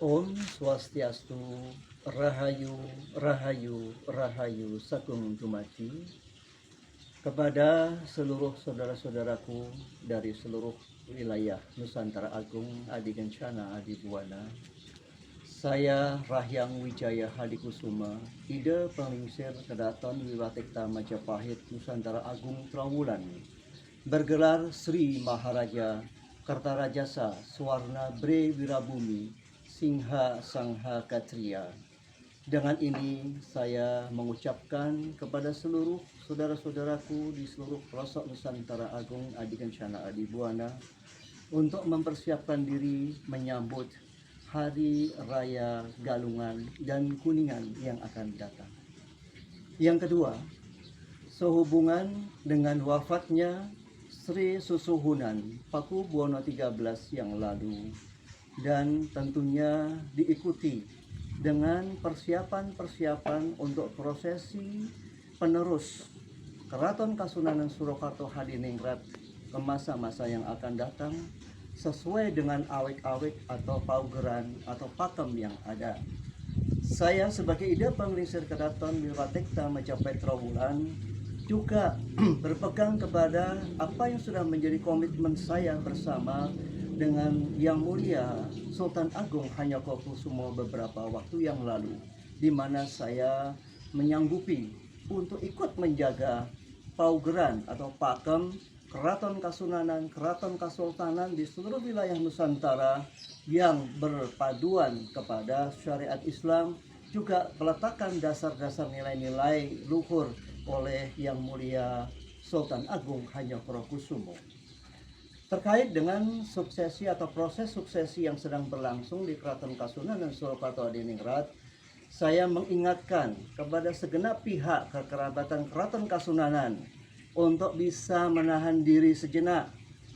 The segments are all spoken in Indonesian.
Om Swastiastu, Rahayu, Rahayu, Rahayu, Sagung Dumadi kepada seluruh saudara-saudaraku dari seluruh wilayah Nusantara Agung Adi Kencana Adi Buana. Saya Rahyang Wijaya Hadikusuma, Ide Penglingsir Kedaton Wiwatekta Majapahit Nusantara Agung Trawulan, bergelar Sri Maharaja Kartarajasa Swarna Bre Wirabumi Singha Sangha Katria. Dengan ini saya mengucapkan kepada seluruh saudara-saudaraku di seluruh pelosok Nusantara Agung Adi Kencana Adi Buana untuk mempersiapkan diri menyambut Hari Raya Galungan dan Kuningan yang akan datang. Yang kedua, sehubungan dengan wafatnya Sri Susuhunan Paku Buwono XIII yang lalu, dan tentunya diikuti dengan persiapan-persiapan untuk prosesi penerus Keraton Kasunanan Surakarta Hadiningrat ke masa-masa yang akan datang sesuai dengan awek-awek atau paugeran atau pakem yang ada. Saya sebagai Ida Penglingsir Kedaton Wiwatekta Majapahit Trawulan juga berpegang kepada apa yang sudah menjadi komitmen saya bersama dengan Yang Mulia Sultan Agung Hanyokrokusumo beberapa waktu yang lalu, di mana saya menyanggupi untuk ikut menjaga paugeran atau pakem Keraton Kasunanan, Keraton Kasultanan di seluruh wilayah Nusantara yang berpaduan kepada syariat Islam, juga meletakkan dasar-dasar nilai-nilai luhur oleh Yang Mulia Sultan Agung Hanyokrokusumo. Terkait dengan suksesi atau proses suksesi yang sedang berlangsung di Keraton Kasunanan Surakarta Hadiningrat, saya mengingatkan kepada segenap pihak kekerabatan Keraton Kasunanan untuk bisa menahan diri sejenak.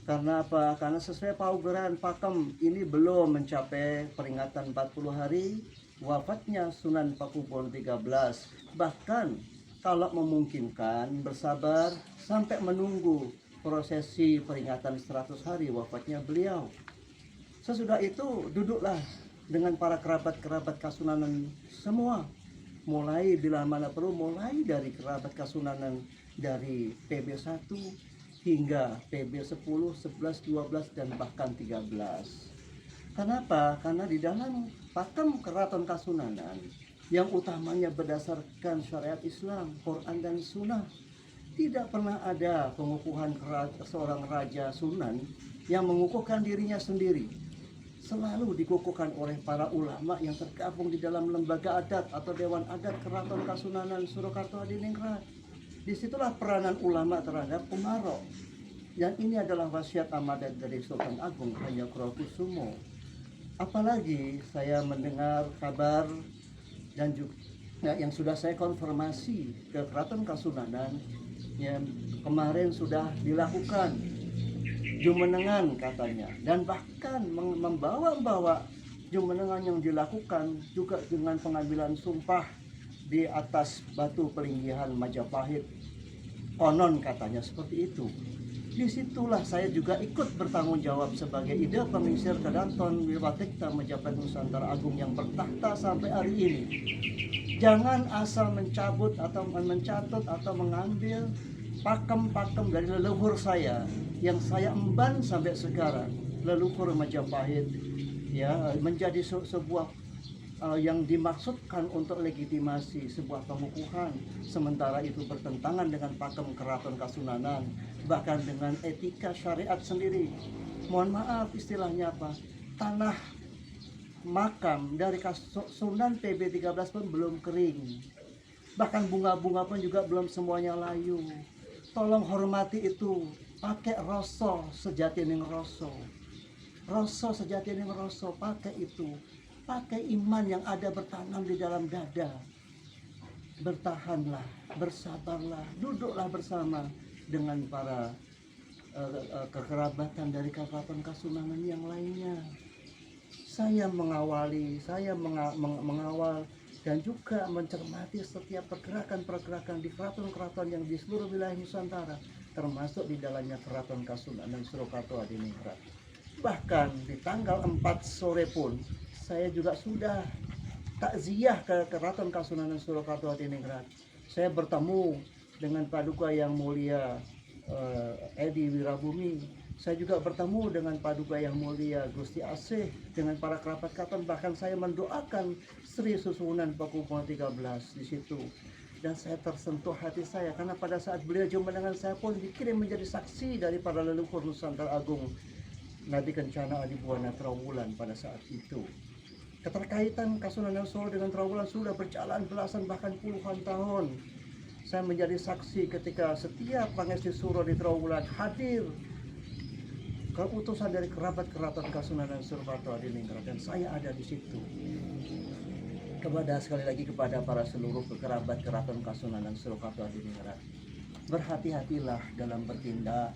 Karena apa? Karena sesuai paugeran pakem ini belum mencapai peringatan 40 hari wafatnya Sunan Paku Buwono XIII. Bahkan kalau memungkinkan bersabar sampai menunggu prosesi peringatan 100 hari wafatnya beliau. Sesudah itu duduklah dengan para kerabat-kerabat Kasunanan semua, mulai bila mana perlu, mulai dari kerabat Kasunanan dari PB1 hingga PB10, 11, 12 dan bahkan 13. Kenapa? Karena di dalam pakem Keraton Kasunanan yang utamanya berdasarkan syariat Islam, Quran dan Sunnah, tidak pernah ada pengukuhan seorang raja Sunan yang mengukuhkan dirinya sendiri. Selalu dikukuhkan oleh para ulama yang tergabung di dalam lembaga adat atau Dewan Adat Keraton Kasunanan Surakarta Hadiningrat. Disitulah peranan ulama terhadap umarok. Dan ini adalah wasiat amanat dari Sultan Agung Hanyokrokusumo. Apalagi saya mendengar kabar dan juga yang sudah saya konfirmasi ke Keraton Kasunanan, yang kemarin sudah dilakukan jumenengan katanya, dan bahkan membawa jumenengan yang dilakukan juga dengan pengambilan sumpah di atas batu pelinggihan Majapahit, konon katanya seperti itu. Disitulah saya juga ikut bertanggung jawab sebagai Ida Penglingsir Kedaton Wiwatekta Majapahit Nusantara Agung yang bertahta sampai hari ini. Jangan asal mencabut atau mencatut atau mengambil pakem-pakem dari leluhur saya yang saya emban sampai sekarang, leluhur Majapahit, ya, menjadi sebuah yang dimaksudkan untuk legitimasi sebuah pengukuhan, sementara itu bertentangan dengan pakem Keraton Kasunanan, bahkan dengan etika syariat sendiri. Mohon maaf, istilahnya apa? Tanah makam dari Sunan PB13 pun belum kering. Bahkan bunga-bunga pun juga belum semuanya layu. Tolong hormati itu, pakai rasa sejatining rasa. Rasa sejatining rasa, pakai itu. Pakai iman yang ada bertanam di dalam dada. Bertahanlah, bersabarlah, duduklah bersama dengan para kekerabatan dari Keraton Kasunanan yang lainnya. Saya mengawali, mengawal dan juga mencermati setiap pergerakan-pergerakan di keraton-keraton yang di seluruh wilayah Nusantara, termasuk di dalamnya Keraton Kasunanan Surakarta Hadiningrat. Bahkan di tanggal 4 sore pun saya juga sudah takziah ke Keraton Kasunanan Surakarta Hadiningrat. Saya bertemu dengan Paduka Yang Mulia Edi Wirabumi. Saya juga bertemu dengan Paduka Yang Mulia Gusti Asih, dengan para kerabat keraton, bahkan saya mendoakan Sri Susunan Pakubuwono 13 di situ. Dan saya tersentuh hati saya karena pada saat beliau jumpa dengan saya pun dikirim menjadi saksi dari para leluhur Nusantara Agung Nadi Kencana Adibuana Trawulan pada saat itu. Keterkaitan Kasunanan Solo dengan Trawulan sudah berjalan belasan bahkan puluhan tahun. Saya menjadi saksi ketika setiap Pangesti Suro di Trawulan hadir keputusan dari kerabat keraton Kasunanan Surakarta Hadiningrat, dan saya ada di situ. Kepada sekali lagi kepada para seluruh kerabat keraton Kasunanan Surakarta Hadiningrat, berhati-hatilah dalam bertindak,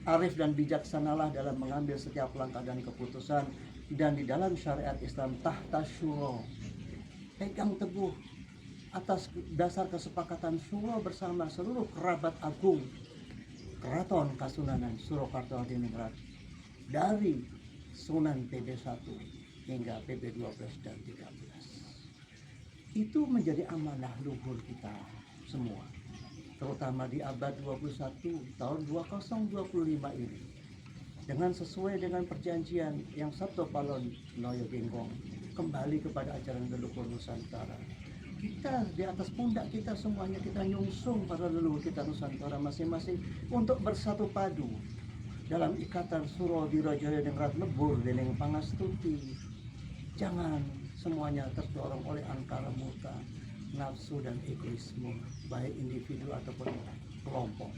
arif dan bijaksanalah dalam mengambil setiap langkah dan keputusan, dan di dalam syariat Islam tahta syuro, pegang teguh atas dasar kesepakatan syuro bersama seluruh kerabat agung Keraton Kasunanan Surakarta Hadiningrat, dari Sunan PB1 hingga PB12 dan 13. Itu menjadi amanah luhur kita semua, terutama di abad 21 tahun 2025 ini, dengan sesuai dengan perjanjian yang Sabto Palon Noyo Genggong, kembali kepada ajaran leluhur Nusantara. Kita di atas pundak kita semuanya, kita nyungsung para leluhur kita Nusantara masing-masing untuk bersatu padu dalam ikatan Suro Dirajaya Ningrat Lebur Dening Pangastuti. Jangan semuanya terdorong oleh angkara murka, nafsu dan egoisme, baik individu ataupun kelompok.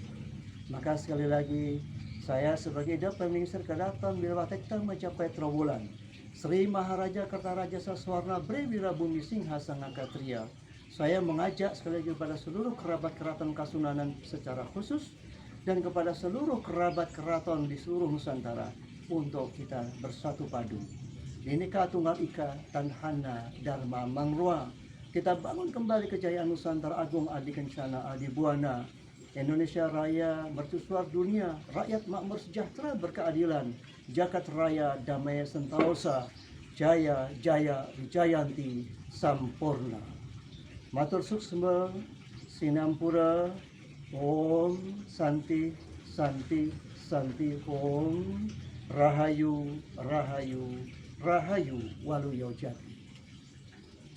Maka sekali lagi, saya sebagai Dapur Minister Keraton Bilwatekta mencapai Trawulan, Sri Maharaja Kertaraja Saswarna Bre Wirabumi Singha Sangakatria, saya mengajak sekali lagi kepada seluruh kerabat keraton Kasunanan secara khusus dan kepada seluruh kerabat keraton di seluruh Nusantara untuk kita bersatu padu. Bhinneka Tunggal Ika Tanhana Dharma Mangrua. Kita bangun kembali kejayaan Nusantara Agung Adi Kencana Adibuana. Indonesia Raya mercusuar dunia, rakyat makmur sejahtera berkeadilan, jagat raya damai sentosa, jaya jaya wijayanti sampurna. Matur suksma sinampura. Om Santi Santi Santi. Om Rahayu Rahayu Rahayu Waluyo Jati.